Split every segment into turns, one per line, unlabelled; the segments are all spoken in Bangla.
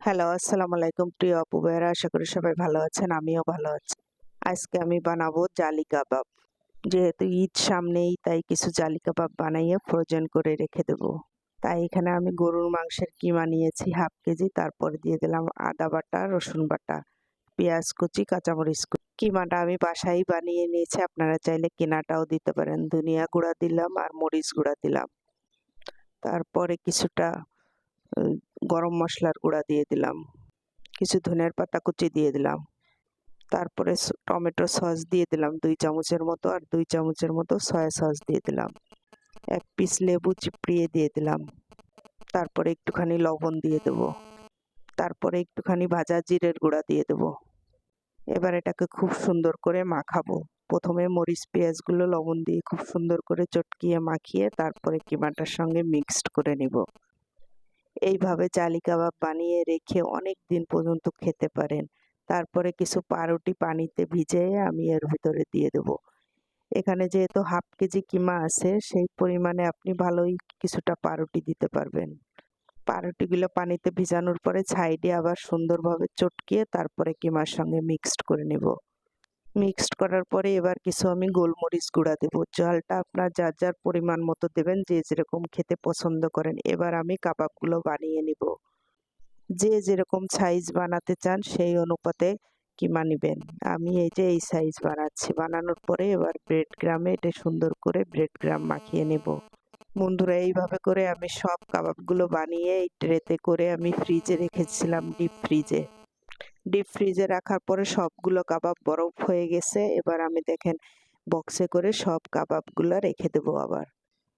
হ্যালো, আসসালামু আলাইকুম প্রিয় আপু ভাইয়েরা। আশা করি সবাই ভালো আছেন। আমিও ভালো আছি। আজকে আমি বানাবো জালি কাবাব। যেহেতু ঈদ সামনেই তাই কিছু জালি কাবাব বানাইয়ে ফ্রোজেন করে রেখে দেবো। তাই এখানে আমি গরুর মাংসের কিমা নিয়েছি 1/2 কেজি। তারপরে দিয়ে দিলাম আদা বাটা, রসুন বাটা, পেঁয়াজ কুচি, কাঁচামরিচ কুচি। কিমাটা আমি বাসায় বানিয়ে নিয়েছি। আপনারা চাইলে কেনাটাও দিতে পারেন। ধনিয়া গুঁড়া দিলাম আর মরিচ গুঁড়া দিলাম। তারপরে কিছুটা গরম মসলার গুঁড়া দিয়ে দিলাম। কিছু ধনিয়ার পাতা কুচি দিয়ে দিলাম। তারপরে টমেটো সস দিয়ে দিলাম 2 চামচের মতো, আর 2 চামচের মতো সয়া সস দিয়ে দিলাম। 1 পিস লেবু চিপড়িয়ে দিয়ে দিলাম। তারপরে একটুখানি লবণ দিয়ে দেবো। তারপরে একটুখানি ভাজা জিরের গুঁড়া দিয়ে দেবো। এবার এটাকে খুব সুন্দর করে মাখাবো। প্রথমে মরিচ পেঁয়াজগুলো লবণ দিয়ে খুব সুন্দর করে চটকিয়ে মাখিয়ে তারপরে কিমাটার সঙ্গে মিক্সড করে নিব। এইভাবে জালি কাবাব বানিয়ে রেখে অনেক দিন পর্যন্ত খেতে পারেন। তারপরে কিছু পাউরুটি পানিতে ভিজিয়ে আমি এর ভিতরে দিয়ে দেবো। এখানে যেহেতু 1/2 কেজি কিমা আছে, সেই পরিমাণে আপনি ভালোই কিছুটা পাউরুটি দিতে পারবেন। পাউরুটিগুলো পানিতে ভিজানোর পরে সাইডে আবার সুন্দরভাবে চটকিয়ে তারপরে কিমার সঙ্গে মিক্সড করে নেব। মিক্সড করার পরে এবার কিছু আমি গোলমরিচ গুঁড়া দেবো। ঝালটা আপনার যার যার পরিমাণ মতো দেবেন, যে যেরকম খেতে পছন্দ করেন। এবার আমি কাবাবগুলো বানিয়ে নিব। যে যেরকম সাইজ বানাতে চান সেই অনুপাতে কিমা নিবেন। আমি এই যে এই সাইজ বানাচ্ছি। বানানোর পরে এবার ব্রেড ক্রামে এটা সুন্দর করে ব্রেড ক্রাম মাখিয়ে নেব। বন্ধুরা, এইভাবে করে আমি সব কাবাবগুলো বানিয়ে এই ট্রেতে করে আমি ফ্রিজে রেখেছিলাম, ডিপ ফ্রিজে রাখার পরে সবগুলো কাবাব বরফ হয়ে গেছে। এবার আমি দেখেন বক্সে করে সব কাবাবগুলো রেখে দেবো। আবার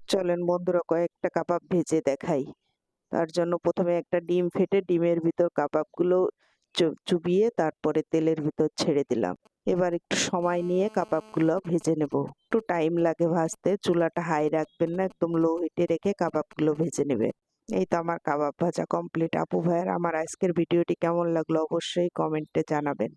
চলেন বন্ধুরা, কয়েকটা কাবাব ভেজে দেখাই। তার জন্য প্রথমে একটা ডিম ফেটে ডিমের ভিতর কাবাবগুলো চুবিয়ে তারপরে তেলের ভিতর ছেড়ে দিলাম। এবার একটু সময় নিয়ে কাবাবগুলো ভেজে নেব। একটু টাইম লাগে ভাজতে। চুলাটা হাই রাখবেন না, একদম লো হিটে রেখে কাবাবগুলো ভেজে নেবেন। এই তো আমার কাবাব ভাজা কমপ্লিট। আপু ভাইয়ের আমার আজকের ভিডিওটি কেমন লাগলো অবশ্যই কমেন্টে জানাবেন।